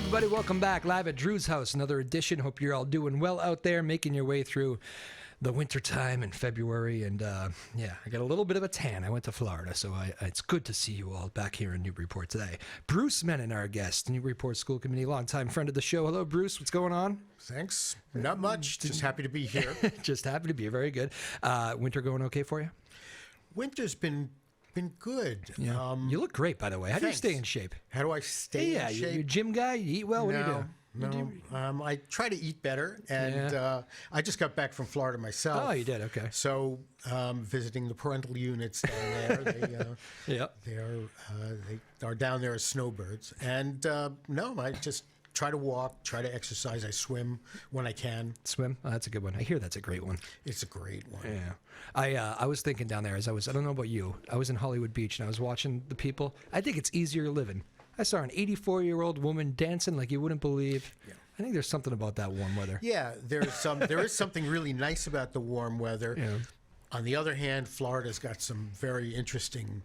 everybody, welcome back live at Drew's house. Another edition. Hope you're all doing well out there, making your way through the winter time in February. And yeah, I got a little bit of a tan. I went to Florida, so it's good to see you all back here in Newburyport today. Bruce Menin, our guest, Newburyport School Committee, longtime friend of the show. Hello, Bruce. What's going on? Thanks. Not much. Just happy to be here. Just happy to be here. Very good. Winter going okay for you? Winter's been good. Yeah. You look great, by the way. How do you stay in shape? How do I stay in shape? You're a gym guy? You eat well? What do you do? No, I try to eat better, and I just got back from Florida myself. Oh, you did? Okay. So visiting the parental units down there, they are down there as snowbirds. And no, I just try to walk, try to exercise. I swim when I can. Swim? Oh, that's a good one. I hear that's a great one. It's a great one. Yeah. I was thinking down there as I don't know about you, I was in Hollywood Beach and I was watching the people. I think it's easier living. I saw an 84-year-old woman dancing like you wouldn't believe. Yeah. I think there's something about that warm weather. Yeah, there is something really nice about the warm weather. Yeah. On the other hand, Florida's got some very interesting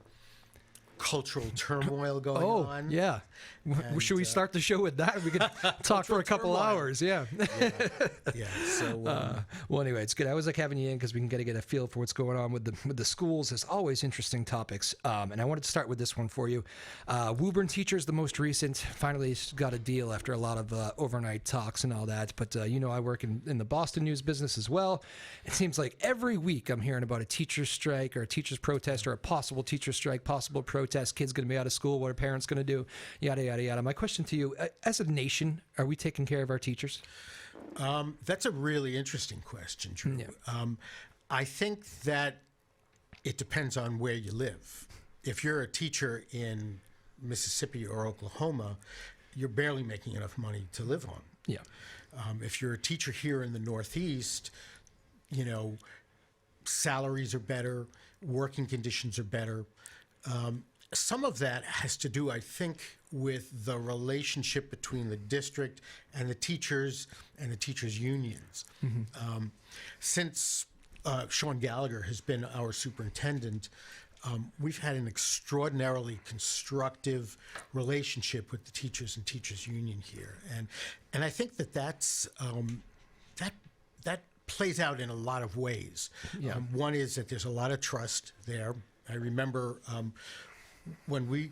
cultural turmoil going on. Oh, yeah. And, should we start the show with that? We could talk for a couple hours. Yeah. Yeah. So, well, anyway, it's good. I always like having you in because we can get a feel for what's going on with the schools. There's always interesting topics. And I wanted to start with this one for you. Woburn Teachers, the most recent, finally got a deal after a lot of overnight talks and all that. But, I work in the Boston news business as well. It seems like every week I'm hearing about a teacher's strike or a teacher's protest or a possible teacher's strike, possible protest. Kids going to be out of school. What are parents going to do? Yada, yada, yada. My question to you, as a nation, are we taking care of our teachers? That's a really interesting question, Drew. Yeah. I think that it depends on where you live. If you're a teacher in Mississippi or Oklahoma, you're barely making enough money to live on. Yeah. If you're a teacher here in the Northeast, salaries are better, working conditions are better. Some of that has to do, I think, with the relationship between the district and the teachers unions. Mm-hmm. Since Sean Gallagher has been our superintendent, we've had an extraordinarily constructive relationship with the teachers and teachers union here, and I think that plays out in a lot of ways. Yeah. One is that there's a lot of trust there. I remember when we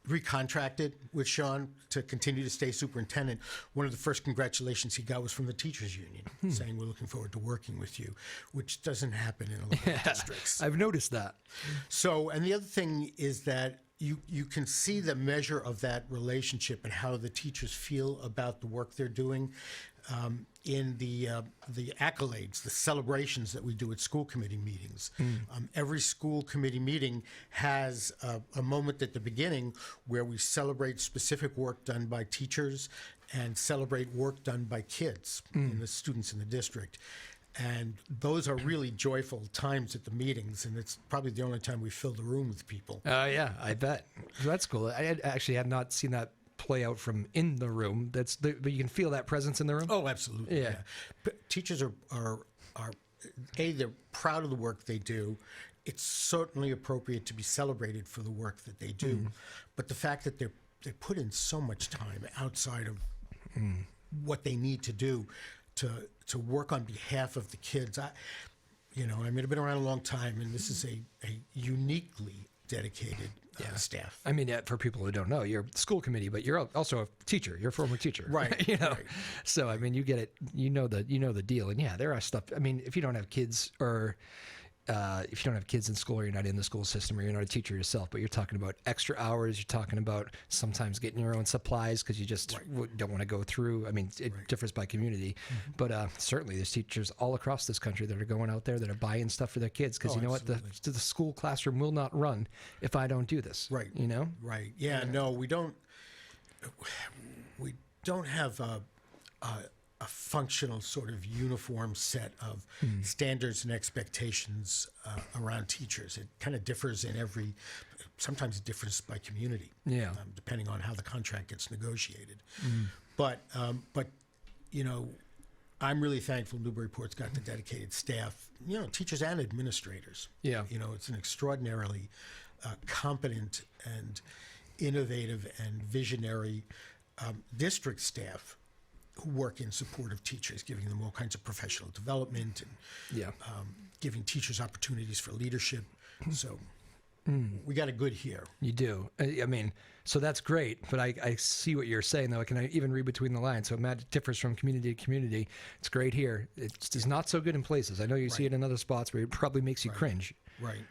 recontracted with Sean to continue to stay superintendent, one of the first congratulations he got was from the teachers union saying, "We're looking forward to working with you," which doesn't happen in a lot of districts. I've noticed that. So, and the other thing is that you can see the measure of that relationship and how the teachers feel about the work they're doing in the accolades, the celebrations that we do at school committee meetings. Every school committee meeting has a moment at the beginning where we celebrate specific work done by teachers and celebrate work done by kids and the students in the district. And those are really joyful times at the meetings, and it's probably the only time we fill the room with people. Yeah, I bet. That's cool. I actually had not seen that play out from in the room. But you can feel that presence in the room? Oh, absolutely. Yeah. Teachers are they're proud of the work they do. It's certainly appropriate to be celebrated for the work that they do. But the fact that they put in so much time outside of what they need to do to work on behalf of the kids. I've been around a long time, and this is a uniquely dedicated staff. I mean, for people who don't know, you're school committee, but you're also a teacher. You're a former teacher, right? Right. So I mean, you get it. You know the deal. And yeah, there are stuff. I mean, if you don't have kids or if you don't have kids in school, or you're not in the school system, or you're not a teacher yourself, but you're talking about extra hours. You're talking about sometimes getting your own supplies because you just don't want to go through. I mean, it differs by community, but certainly there's teachers all across this country that are going out there that are buying stuff for their kids because you know what, the school classroom will not run if I don't do this. Right. Right. Yeah. No, we don't. We don't have a functional sort of uniform set of standards and expectations around teachers. It kind of differs sometimes it differs by community, depending on how the contract gets negotiated. But I'm really thankful Newburyport's got the dedicated staff, teachers and administrators. Yeah. It's an extraordinarily competent and innovative and visionary district staff who work in support of teachers, giving them all kinds of professional development and giving teachers opportunities for leadership. So we got it good here. You do. I mean, so that's great, but I see what you're saying, though. I can even read between the lines. So it differs from community to community. It's great here. It's not so good in places. I know you see it in other spots where it probably makes you cringe. Right.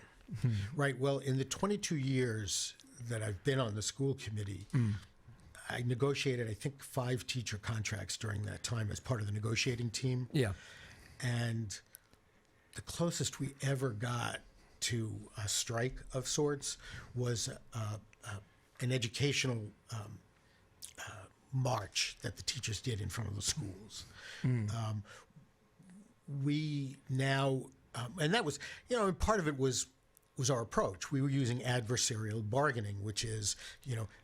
Right. Well, in the 22 years that I've been on the school committee, I negotiated, I think, 5 teacher contracts during that time as part of the negotiating team. Yeah. And the closest we ever got to a strike of sorts was an educational march that the teachers did in front of the schools. We now, and that was, and part of it was our approach. We were using adversarial bargaining, which is,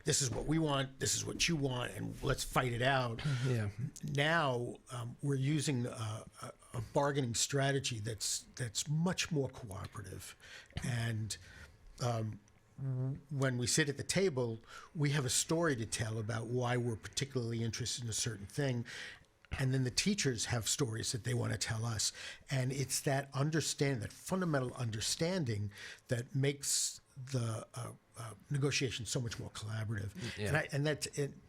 this is what we want, this is what you want, and let's fight it out. Yeah. Now we're using a bargaining strategy that's much more cooperative, and when we sit at the table, we have a story to tell about why we're particularly interested in a certain thing. And then the teachers have stories that they want to tell us. And it's that that fundamental understanding that makes the negotiation so much more collaborative. Yeah. And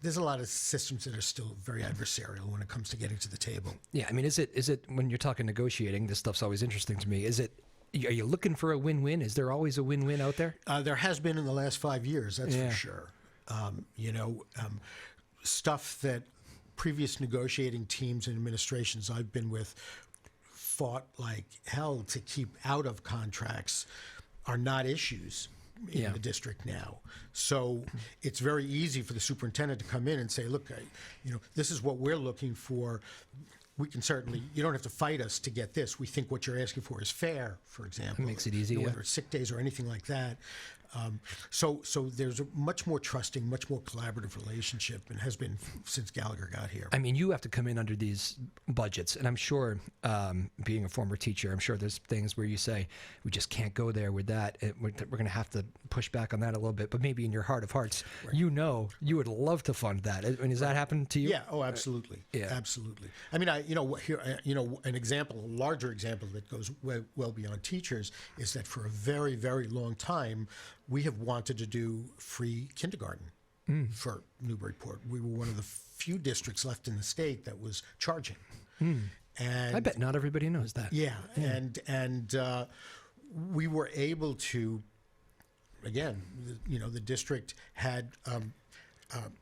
there's a lot of systems that are still very adversarial when it comes to getting to the table. Yeah. I mean, is it when you're talking negotiating, this stuff's always interesting to me. Are you looking for a win-win? Is there always a win-win out there? There has been in the last 5 years, that's for sure. Stuff that previous negotiating teams and administrations I've been with fought like hell to keep out of contracts are not issues in the district now. So it's very easy for the superintendent to come in and say, look, this is what we're looking for. We can certainly, you don't have to fight us to get this. We think what you're asking for is fair, for example. It makes it easy, whether it's sick days or anything like that. So there's a much more trusting, much more collaborative relationship, and has been since Gallagher got here. I mean, you have to come in under these budgets, and I'm sure, being a former teacher, I'm sure there's things where you say, we just can't go there with that. We're going to have to push back on that a little bit, but maybe in your heart of hearts, you would love to fund that. I mean, has that happened to you? Yeah, oh, absolutely. Absolutely. I mean, an example, a larger example that goes well beyond teachers is that for a very, very long time, we have wanted to do free kindergarten for Newburyport. We were one of the few districts left in the state that was charging. And I bet not everybody knows that. Yeah. And we were able to, again, the district had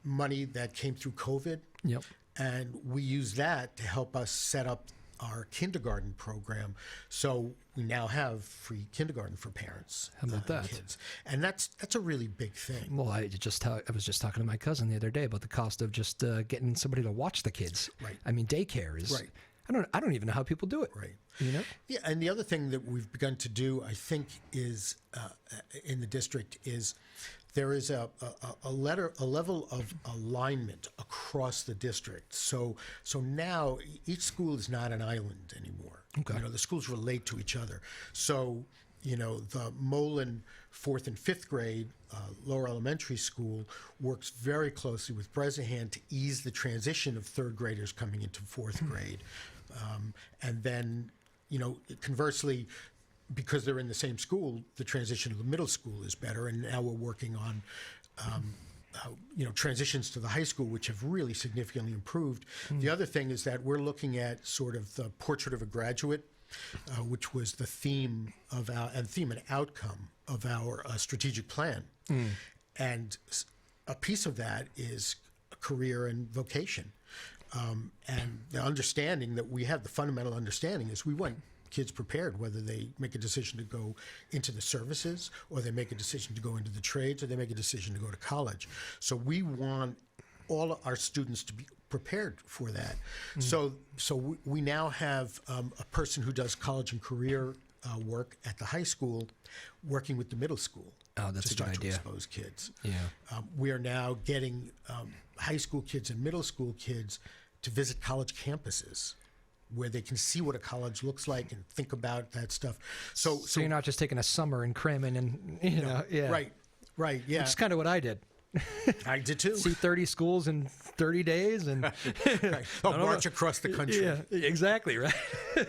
money that came through COVID. Yep. And we used that to help us set up our kindergarten program. So we now have free kindergarten for parents. How about that? Kids. And that's a really big thing. Well, I was just talking to my cousin the other day about the cost of just getting somebody to watch the kids. Right. I mean, daycare is. Right. I don't even know how people do it. Right. Yeah. And the other thing that we've begun to do, I think, is in the district is there is a level of alignment across the district. So now each school is not an island anymore. Okay. The schools relate to each other. So the Mullen 4th and 5th grade lower elementary school works very closely with Bresnahan to ease the transition of 3rd graders coming into 4th grade, and then conversely, because they're in the same school, the transition to the middle school is better. And now we're working on, transitions to the high school, which have really significantly improved. The other thing is that we're looking at sort of the portrait of a graduate, which was the theme of theme and outcome of our strategic plan. And a piece of that is career and vocation. And the understanding that we have, the fundamental understanding is we want kids prepared, whether they make a decision to go into the services, or they make a decision to go into the trades, or they make a decision to go to college. So we want all our students to be prepared for that. So we now have a person who does college and career work at the high school, working with the middle school. Oh, that's to a good start idea. To expose kids. Yeah. We are now getting high school kids and middle school kids to visit college campuses, where they can see what a college looks like and think about that stuff. So you're not just taking a summer and cramming and, yeah. Right, yeah. Which is kind of what I did. I did too. See 30 schools in 30 days and march across the country. Yeah, exactly, right?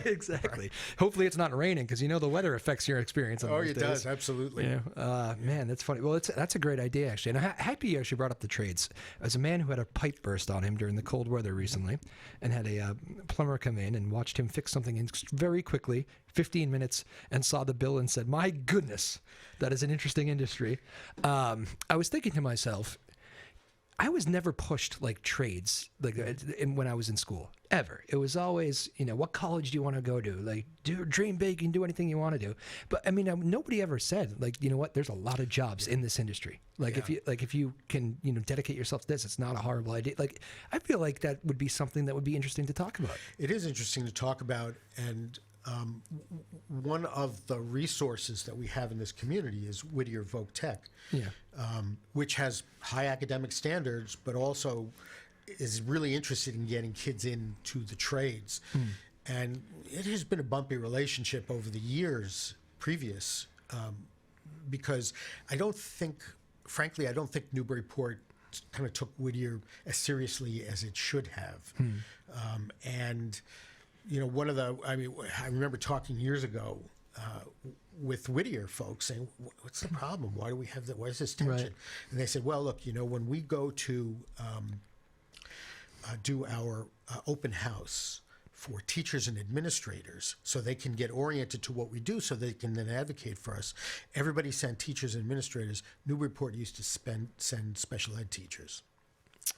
Exactly. Right. Hopefully it's not raining because the weather affects your experience on those it days. does, absolutely. Man, that's funny. Well, that's a great idea, actually. And I'm happy you actually brought up the trades. As a man who had a pipe burst on him during the cold weather recently and had a plumber come in and watched him fix something very quickly, 15 minutes, and saw the bill and said, my goodness, that is an interesting industry. I was thinking to myself, I was never pushed like trades when I was in school, ever. It was always, what college do you want to go to? Like, dream big and do anything you want to do. But I mean, nobody ever said what? There's a lot of jobs in this industry. If you can, dedicate yourself to this, it's not a horrible idea. Like, I feel like that would be something that would be interesting to talk about. It is interesting to talk about, and one of the resources that we have in this community is Whittier Voc Tech, which has high academic standards, but also is really interested in getting kids into the trades. And it has been a bumpy relationship over the years previous, because frankly, I don't think Newburyport kind of took Whittier as seriously as it should have. And I remember talking years ago with Whittier folks saying, what's the problem? Why do we have that? Why is this tension? Right. And they said, well, look, when we go to do our open house for teachers and administrators so they can get oriented to what we do so they can then advocate for us, everybody sent teachers and administrators. Newburyport used to send special ed teachers.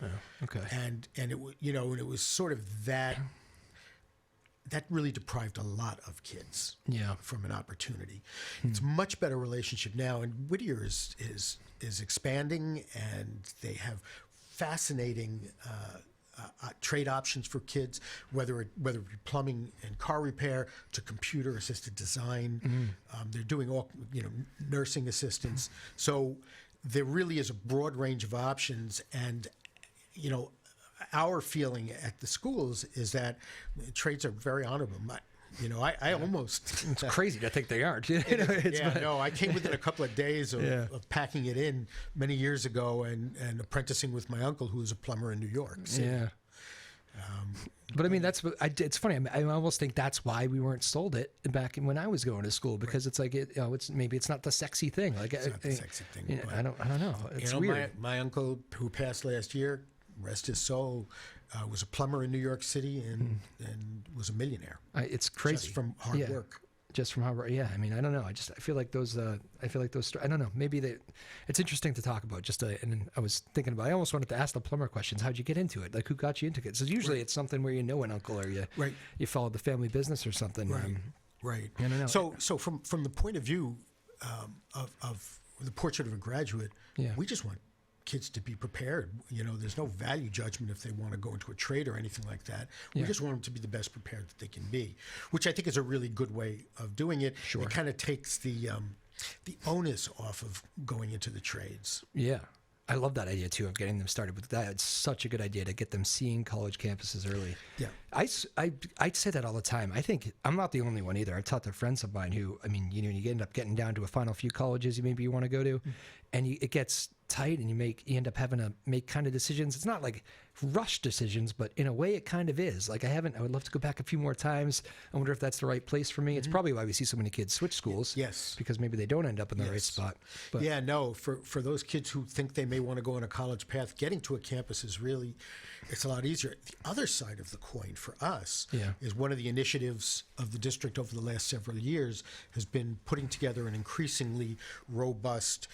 Oh, okay. And it was sort of that really deprived a lot of kids from an opportunity. It's a much better relationship now, and Whittier is expanding, and they have fascinating trade options for kids, whether it be plumbing and car repair to computer assisted design. They're doing all nursing assistance. So there really is a broad range of options, and our feeling at the schools is that trades are very honorable. I almost... It's crazy to think they aren't. I came within a couple of days of packing it in many years ago and apprenticing with my uncle, who was a plumber in New York City. Yeah. But I mean, it's funny. I almost think that's why we weren't sold it back when I was going to school, because it's like maybe it's not the sexy thing. Like it's not the sexy thing. I don't know. It's weird. My uncle, who passed last year, rest his soul, was a plumber in New York City and was a millionaire. It's crazy just from hard work. Just from hard work. Yeah. I mean, I don't know. I feel like those. I don't know. Maybe it's interesting to talk about. And I was thinking about. I almost wanted to ask the plumber questions. How'd you get into it? Like, who got you into it? So usually it's something where an uncle, or you followed the family business or something. Right. Right. I don't know. So from the point of view of the portrait of a graduate, we just want kids to be prepared. There's no value judgment if they want to go into a trade or anything like that. We just want them to be the best prepared that they can be, which I think is a really good way of doing it. Sure. It kind of takes the onus off of going into the trades. Yeah. I love that idea too of getting them started with that. It's such a good idea to get them seeing college campuses early. Yeah. I say that all the time. I think I'm not the only one either. I've talked to friends of mine who, you end up getting down to a final few colleges you want to go to, and it gets tight, and you end up having to make kind of decisions. It's not like rush decisions, but in a way it kind of is. Like I would love to go back a few more times. I wonder if that's the right place for me. It's probably why we see so many kids switch schools. Yes. Because maybe they don't end up in the right spot. But for those kids who think they may want to go on a college path, getting to a campus is really, it's a lot easier. The other side of the coin for us is one of the initiatives of the district over the last several years has been putting together an increasingly robust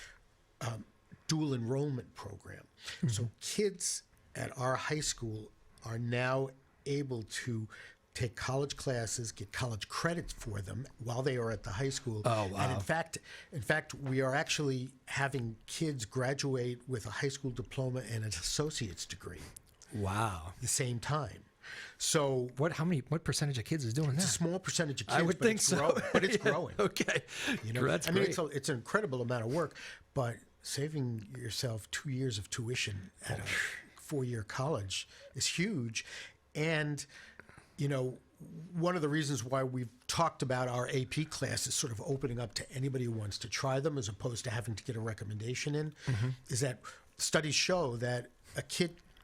dual enrollment program. So kids at our high school are now able to take college classes, get college credits for them while they are at the high school. Oh, wow. And in fact, we are actually having kids graduate with a high school diploma and an associate's degree. Wow. At the same time. So what percentage of kids is doing that? It's a small percentage of kids. I would think so. But it's growing. Okay. That's great. It's an incredible amount of work, but saving yourself 2 years of tuition at a 4-year college is huge. And, one of the reasons why we've talked about our AP classes sort of opening up to anybody who wants to try them as opposed to having to get a recommendation in is that studies show that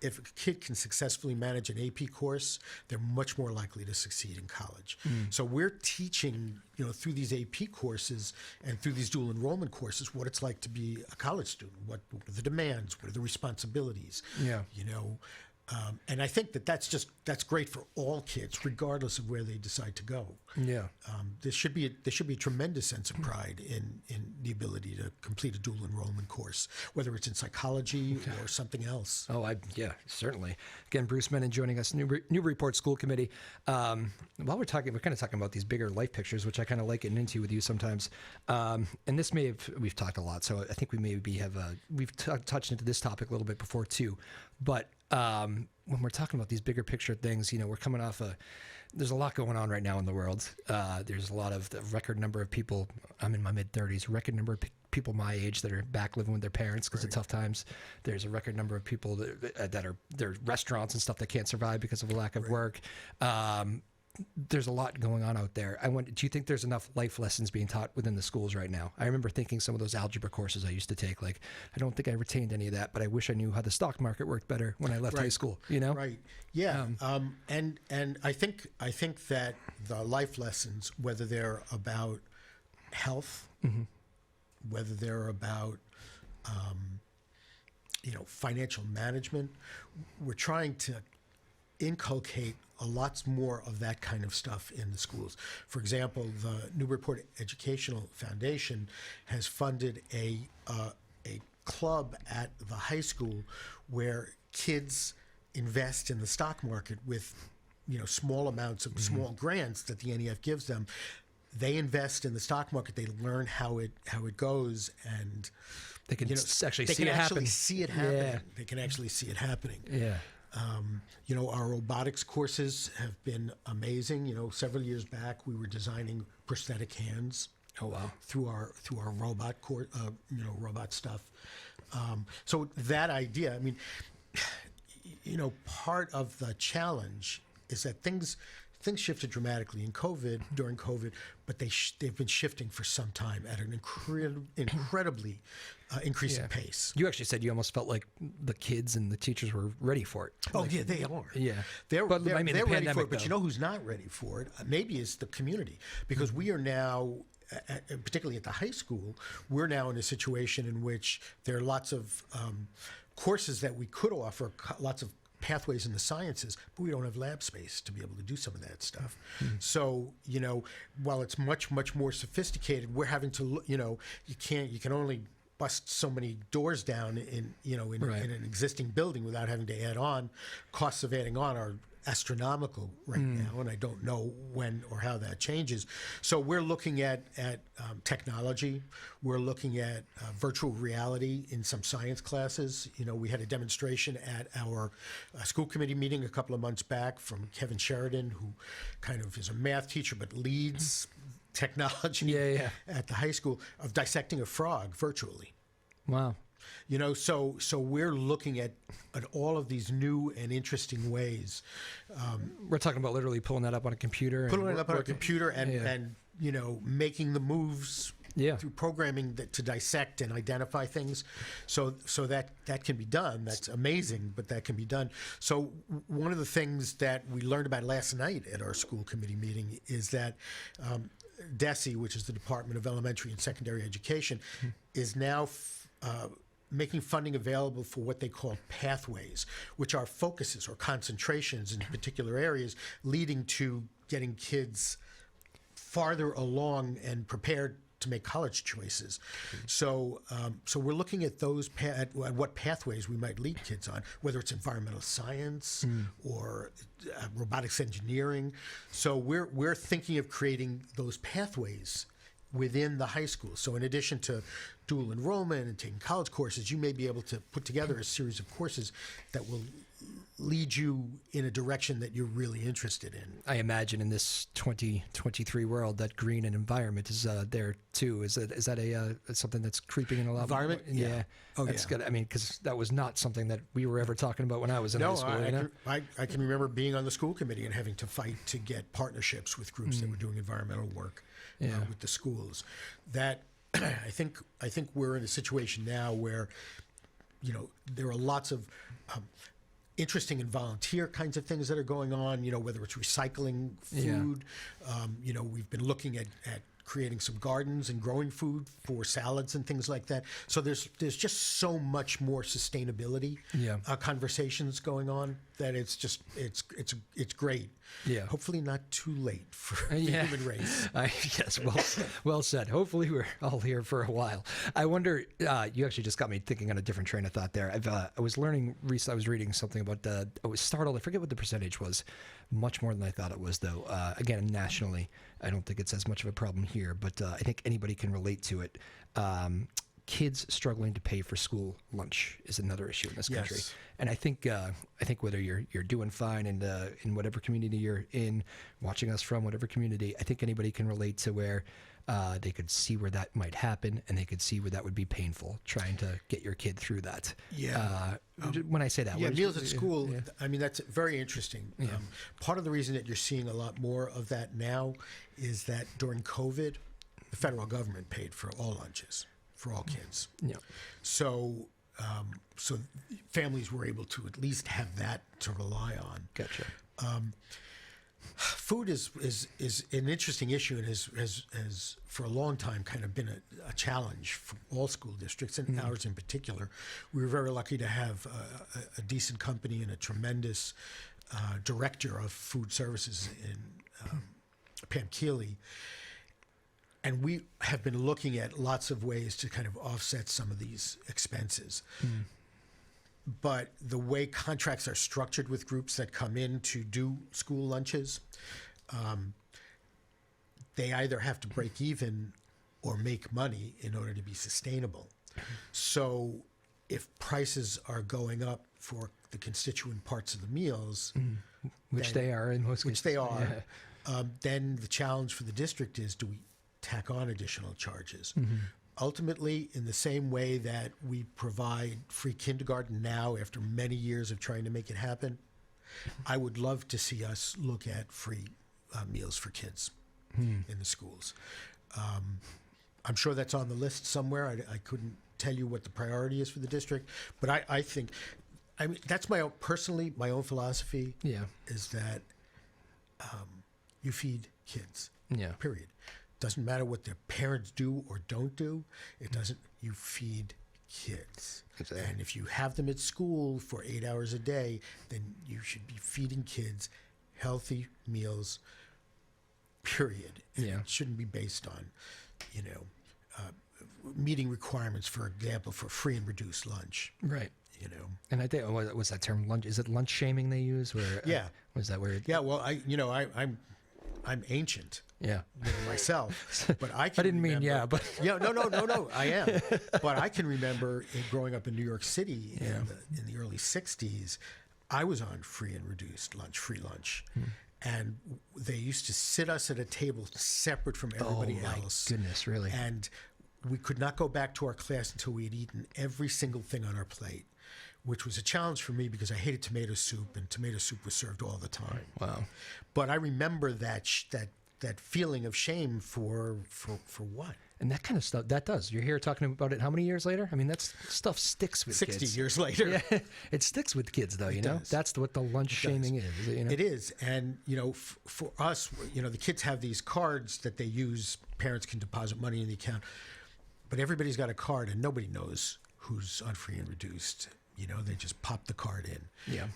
if a kid can successfully manage an AP course, they're much more likely to succeed in college. So we're teaching, through these AP courses and through these dual enrollment courses, what it's like to be a college student, what are the demands, what are the responsibilities, Yeah. And I think that's great for all kids, regardless of where they decide to go. Yeah. There should be a tremendous sense of pride in the ability to complete a dual enrollment course, whether it's in psychology or something else. Oh, yeah, certainly. Again, Bruce Menin joining us, Newburyport School Committee. While we're kind of talking about these bigger life pictures, which I kind of like getting into with you sometimes. And this we've talked a lot, so I think we maybe we've touched into this topic a little bit before too. But when we're talking about these bigger picture things, we're coming off there's a lot going on right now in the world. There's a lot of the record number of people. I'm in my mid-30s. Record number of people my age that are back living with their parents because of tough times. There's a record number of people that are there restaurants and stuff that can't survive because of a lack of work. There's a lot going on out there. Do you think there's enough life lessons being taught within the schools right now? I remember thinking some of those algebra courses I used to take, I don't think I retained any of that, but I wish I knew how the stock market worked better when I left high school, Right. Yeah. And I think that the life lessons, whether they're about health, whether they're about, financial management, we're trying to inculcate a lot more of that kind of stuff in the schools. For example, the Newburyport Educational Foundation has funded a club at the high school where kids invest in the stock market with small amounts of small grants that the NEF gives them. They invest in the stock market. They learn how it goes, and they can actually see it happen. Yeah. They can actually see it happening. Yeah. Our robotics courses have been amazing. Several years back, we were designing prosthetic hands. Oh wow! Through our robot robot stuff. So that idea, part of the challenge is that things shifted dramatically during COVID, but they've been shifting for some time at an incredibly increasing pace. You actually said you almost felt like the kids and the teachers were ready for it. Oh, yeah, they are. Yeah. They're the ready for it, but who's not ready for it? Maybe it's the community, because we are now, particularly at the high school, we're now in a situation in which there are lots of courses that we could offer, lots of pathways in the sciences, but we don't have lab space to be able to do some of that stuff. So, while it's much, much more sophisticated, we're having to, you can only bust so many doors down in an existing building without having to add on. Costs of adding on are astronomical right now, and I don't know when or how that changes. So we're looking at technology. We're looking at virtual reality in some science classes. We had a demonstration at our school committee meeting a couple of months back from Kevin Sheridan, who kind of is a math teacher but leads technology at the high school, of dissecting a frog virtually. Wow. So we're looking at all of these new and interesting ways. We're talking about literally pulling that up on a computer. And making the moves through programming to dissect and identify things. So that can be done. That's amazing, but that can be done. So one of the things that we learned about last night at our school committee meeting is that DESE, which is the Department of Elementary and Secondary Education, is now making funding available for what they call pathways, which are focuses or concentrations in particular areas, leading to getting kids farther along and prepared to make college choices. So we're looking at at what pathways we might lead kids on, whether it's environmental science or robotics engineering. So we're thinking of creating those pathways within the high school. So in addition to dual enrollment and taking college courses, you may be able to put together a series of courses that will lead you in a direction that you're really interested in. I imagine in this 2023 world that green and environment is there too. Is that something that's creeping in a lot? Environment? Yeah. Oh, that's good. Because that was not something that we were ever talking about when I was in high school. I can remember being on the school committee and having to fight to get partnerships with groups that were doing environmental work with the schools. That I think we're in a situation now where there are lots of interesting and volunteer kinds of things that are going on, whether it's recycling food. We've been looking at creating some gardens and growing food for salads and things like that. So there's just so much more sustainability conversations going on that it's great. Yeah. Hopefully not too late for the human race. Yes, well said. Hopefully we're all here for a while. I wonder, you actually just got me thinking on a different train of thought there. I was learning recently, I was reading something about, I was startled, I forget what the percentage was, much more than I thought it was though. Again, nationally, I don't think it's as much of a problem here, but I think anybody can relate to it. Kids struggling to pay for school lunch is another issue in this country. Yes. And I think whether you're doing fine and in whatever community you're in, watching us from whatever community, I think anybody can relate to where they could see where that might happen and they could see where that would be painful, trying to get your kid through that. Yeah. When I say that, meals at school. Yeah. I mean, that's very interesting. Yeah. Part of the reason that you're seeing a lot more of that now is that during COVID, the federal government paid for all lunches for all kids. Yeah. So families were able to at least have that to rely on. Gotcha. Food is an interesting issue and has for a long time kind of been a challenge for all school districts and ours in particular. We were very lucky to have a decent company and a tremendous director of food services in Pam Keeley. And we have been looking at lots of ways to kind of offset some of these expenses. But the way contracts are structured with groups that come in to do school lunches, they either have to break even or make money in order to be sustainable. So if prices are going up for the constituent parts of the meals, which they are in most cases. Which they are, then the challenge for the district is, do we tack on additional charges? Ultimately, in the same way that we provide free kindergarten now after many years of trying to make it happen, I would love to see us look at free meals for kids in the schools. I'm sure that's on the list somewhere. I couldn't tell you what the priority is for the district, but I think, that's my own philosophy. Yeah. Is that you feed kids. Yeah. Period. Doesn't matter what their parents do or don't do. It doesn't. You feed kids. Exactly. And if you have them at school for 8 hours a day, then you should be feeding kids healthy meals. Period. And it shouldn't be based on, meeting requirements, for example, for free and reduced lunch. Right. And I think what's that term? Lunch? Is it lunch shaming they use? Where was that word? Yeah. Well, I'm ancient. Yeah. Myself, but I didn't mean but no, I am. But I can remember growing up in New York City in the early '60s. I was on free and reduced lunch, free lunch, and they used to sit us at a table separate from everybody else. Oh my goodness, really? And we could not go back to our class until we had eaten every single thing on our plate, which was a challenge for me because I hated tomato soup, and tomato soup was served all the time. Wow. But I remember that feeling of shame for what? And that kind of stuff, that does. You're here talking about it how many years later? I mean, that stuff sticks with 60 kids. 60 years later. Yeah, it sticks with kids, though, you know? Does. That's what the lunch shaming is. It is. And, for us, the kids have these cards that they use. Parents can deposit money in the account. But everybody's got a card, and nobody knows who's on free and reduced. They just pop the card in. Yeah.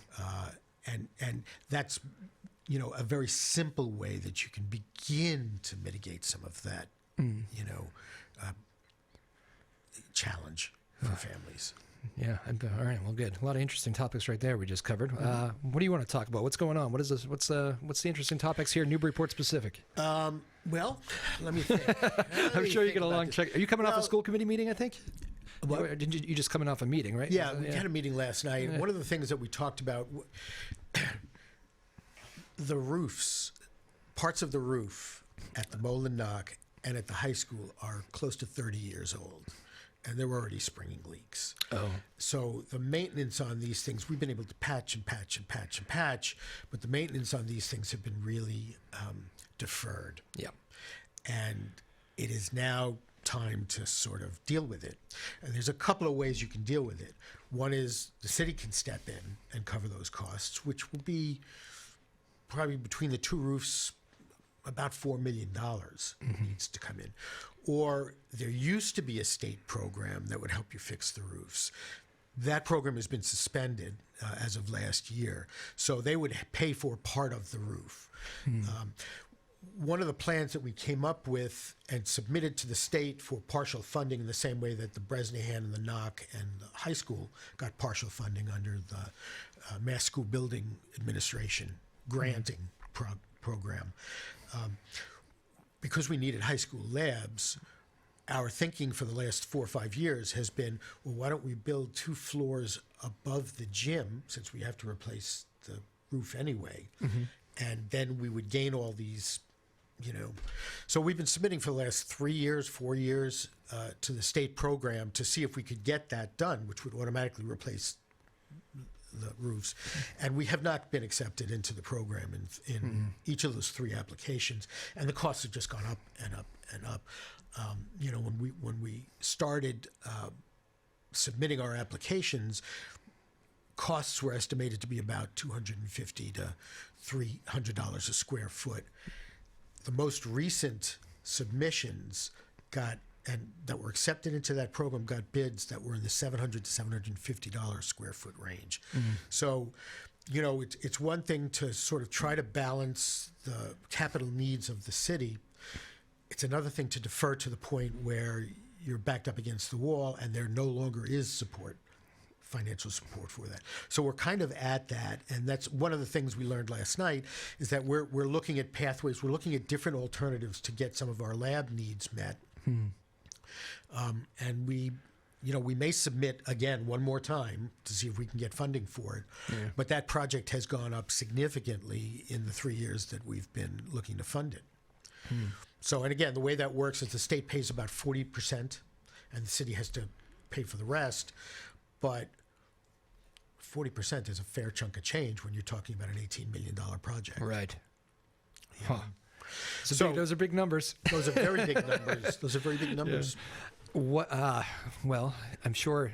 And that's, a very simple way that you can begin to mitigate some of that, challenge for families. Yeah. All right. Well, good. A lot of interesting topics right there we just covered. What do you want to talk about? What's going on? What is this? What's the interesting topics here, Newburyport specific? Well, let me think. I'm sure you get a long check. Are you coming off a school committee meeting, I think? What? You just coming off a meeting, right? Yeah, we had a meeting last night. Yeah. One of the things that we talked about, the roofs, parts of the roof at the Mole and Knock and at the high school are close to 30 years old, and they're already springing leaks. Oh. So the maintenance on these things, we've been able to patch and patch and patch and patch, but the maintenance on these things have been really deferred. Yeah. And it is now time to sort of deal with it. And there's a couple of ways you can deal with it. One is the city can step in and cover those costs, which will be probably between the two roofs about $4 million needs to come in. Or there used to be a state program that would help you fix the roofs. That program has been suspended as of last year. So they would pay for part of the roof. One of the plans that we came up with and submitted to the state for partial funding in the same way that the Bresnahan and the Knock and the high school got partial funding under the Mass School Building Administration granting program. Because we needed high school labs, our thinking for the last 4 or 5 years has been, well, why don't we build 2 floors above the gym, since we have to replace the roof anyway, and then we would gain all these, So we've been submitting for the last 3 years, 4 years to the state program to see if we could get that done, which would automatically replace the roofs. And we have not been accepted into the program in each of those 3 applications. And the costs have just gone up and up and up. When we started submitting our applications, costs were estimated to be about $250 to $300 a square foot. The most recent submissions that were accepted into that program got bids that were in the $700 to $750 square foot range. So, it's one thing to sort of try to balance the capital needs of the city. It's another thing to defer to the point where you're backed up against the wall and there no longer is financial support for that. So we're kind of at that, and that's one of the things we learned last night, is that we're looking at pathways, we're looking at different alternatives to get some of our lab needs met. And we may submit again one more time to see if we can get funding for it. But that project has gone up significantly in the 3 years that we've been looking to fund it. So, and again, the way that works is the state pays about 40% and the city has to pay for the rest. But 40% is a fair chunk of change when you're talking about an $18 million project. Right. Yeah. Huh. Those are big numbers. Those are very big numbers. Those are very big numbers. What? Well, I'm sure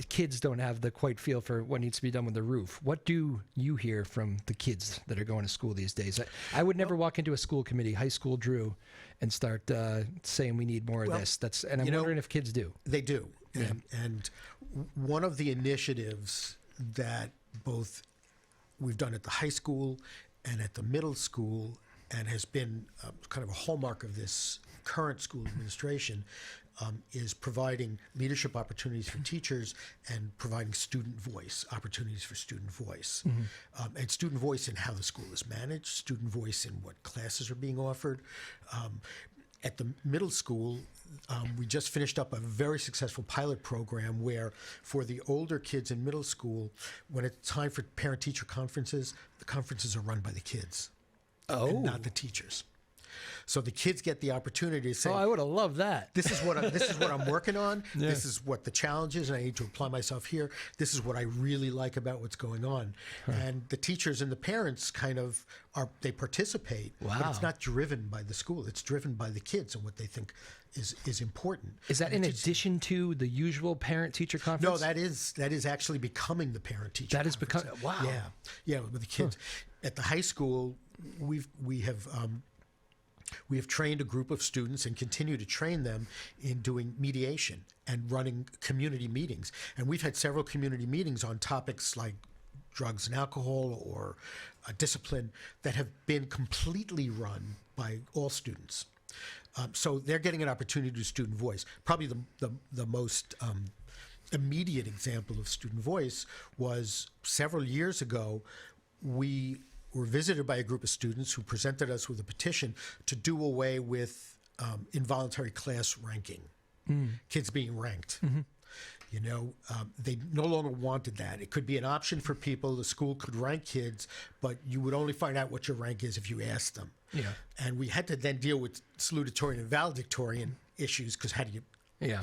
kids don't have the quite feel for what needs to be done with the roof. What do you hear from the kids that are going to school these days? I would never walk into a school committee, high school Drew, and start saying we need more of this. And I'm wondering if kids do. They do. Yeah. And one of the initiatives that both we've done at the high school and at the middle school, and has been kind of a hallmark of this current school administration, is providing leadership opportunities for teachers and providing student voice, opportunities for student voice. And student voice in how the school is managed, student voice in what classes are being offered. At the middle school, we just finished up a very successful pilot program where for the older kids in middle school, when it's time for parent-teacher conferences, the conferences are run by the kids and not the teachers. So the kids get the opportunity to say, I would have loved that. This is what I'm working on. Yeah. This is what the challenge is, and I need to apply myself here. This is what I really like about what's going on. And the teachers and the parents they participate, but it's not driven by the school. It's driven by the kids and what they think is important. Is that in addition to the usual parent-teacher conference? No, that is actually becoming the parent-teacher conference. That is becoming, wow. Yeah, with the kids. At the high school, we have trained a group of students and continue to train them in doing mediation and running community meetings. And we've had several community meetings on topics like drugs and alcohol or discipline that have been completely run by all students. So they're getting an opportunity to do student voice. Probably the most immediate example of student voice was several years ago. We were visited by a group of students who presented us with a petition to do away with involuntary class ranking, kids being ranked. They no longer wanted that. It could be an option for people. The school could rank kids, but you would only find out what your rank is if you asked them. Yeah. And we had to then deal with salutatorian and valedictorian issues, because how do you,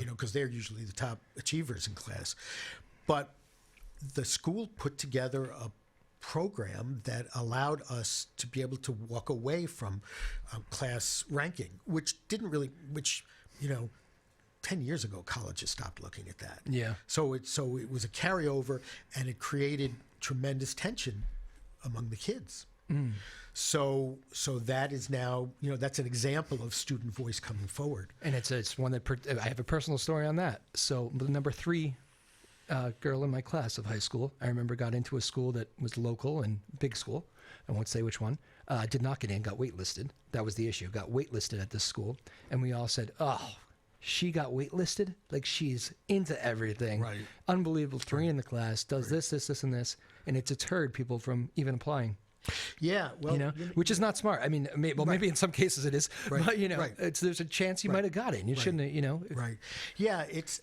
because they're usually the top achievers in class. But the school put together program that allowed us to be able to walk away from class ranking, which 10 years ago, colleges stopped looking at that. Yeah. So it was a carryover, and it created tremendous tension among the kids. So that is now, that's an example of student voice coming forward. And it's one that I have a personal story on that. So the number 3 girl in my class of high school, I remember got into a school that was local and big school. I won't say which one. Did not get in, got waitlisted. That was the issue. Got waitlisted at this school. And we all said, oh, she got waitlisted? Like, she's into everything. Right. Unbelievable. 3 in the class, does this, and this. And it deterred people from even applying. Yeah, well, which is not smart. I mean, maybe in some cases it is, Right. but there's a chance you might have got it. And you shouldn't have, Right. Yeah, it's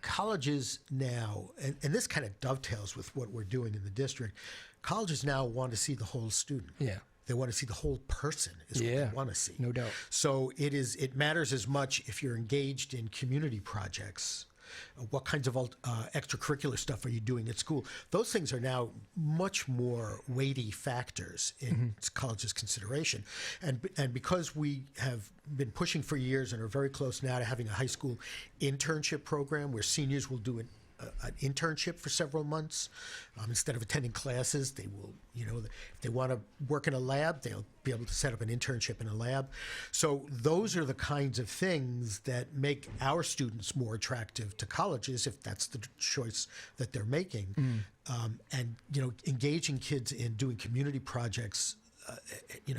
colleges now, and this kind of dovetails with what we're doing in the district. Colleges now want to see the whole student. Yeah. They want to see the whole person is what they want to see. No doubt. So it matters as much if you're engaged in community projects. What kinds of extracurricular stuff are you doing at school? Those things are now much more weighty factors in college's consideration. And because we have been pushing for years and are very close now to having a high school internship program where seniors will do an internship for several months. Instead of attending classes, they will, if they want to work in a lab, they'll be able to set up an internship in a lab. So those are the kinds of things that make our students more attractive to colleges, if that's the choice that they're making. And, engaging kids in doing community projects,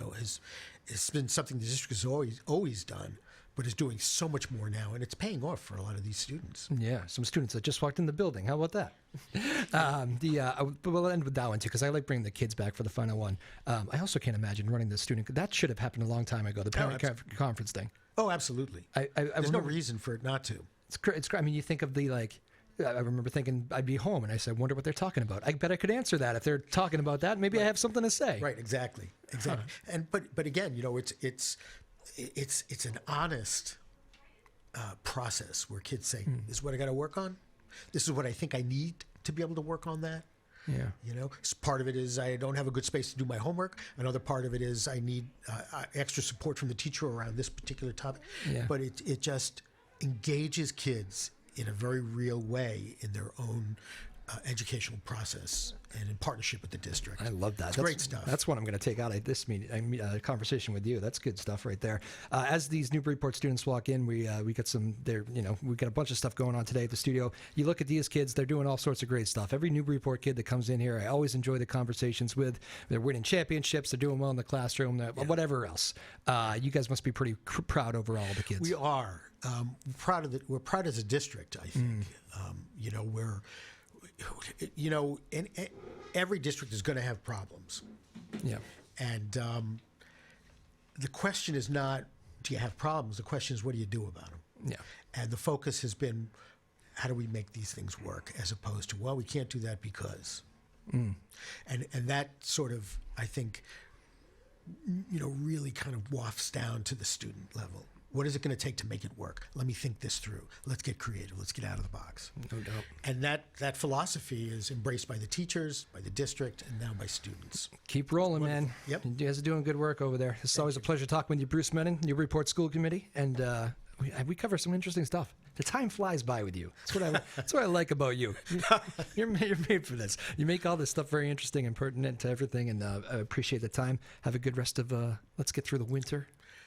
has been something the district has always done, but is doing so much more now, and it's paying off for a lot of these students. Yeah, some students that just walked in the building. How about that? But we'll end with that one too, because I like bringing the kids back for the final one. I also can't imagine running the student. That should have happened a long time ago. The parent conference thing. Oh, absolutely. There's no reason for it not to. It's great. I mean, you think of I remember thinking I'd be home, and I said, "Wonder what they're talking about." I bet I could answer that if they're talking about that. Maybe I have something to say. Right. Exactly. And but again, it's an honest process where kids say, "This is what I got to work on. This is what I think I need to be able to work on that." Yeah. Part of it is I don't have a good space to do my homework. Another part of it is I need extra support from the teacher around this particular topic. Yeah. But it just engages kids in a very real way in their own educational process and in partnership with the district. I love that. That's great stuff. That's what I'm going to take out of this conversation with you. That's good stuff right there. As these Newburyport students walk in, we got some there. We got a bunch of stuff going on today at the studio. You look at these kids; they're doing all sorts of great stuff. Every Newburyport kid that comes in here, I always enjoy the conversations with. They're winning championships. They're doing well in the classroom. Whatever else. You guys must be pretty proud over all the kids. We are we're proud as a district. I think and every district is going to have problems. Yeah. And the question is not, do you have problems? The question is, what do you do about them? Yeah. And the focus has been, how do we make these things work, as opposed to, well, we can't do that because. And that sort of, I think, really kind of wafts down to the student level. What is it going to take to make it work? Let me think this through. Let's get creative. Let's get out of the box. No doubt. And that philosophy is embraced by the teachers, by the district, and now by students. Keep rolling, man. Yep. You guys are doing good work over there. It's always a pleasure talking with you, Bruce Menin, Newburyport School Committee, and we cover some interesting stuff. The time flies by with you. That's what I like about you. You're made for this. You make all this stuff very interesting and pertinent to everything, and I appreciate the time. Have a good rest of. Let's get through the winter.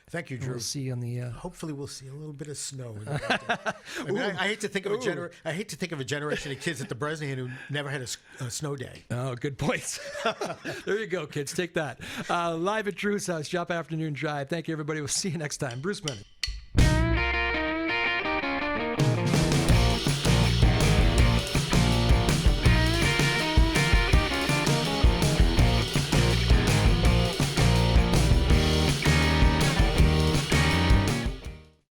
Thank you, Drew. We'll see you on the. Hopefully, we'll see a little bit of snow. I hate to think of a generation of kids at the Bresnahan who never had a snow day. Oh, good points. There you go, kids. Take that. Live at Drew's house, Joppa Afternoon Drive. Thank you, everybody. We'll see you next time. Bruce Menin.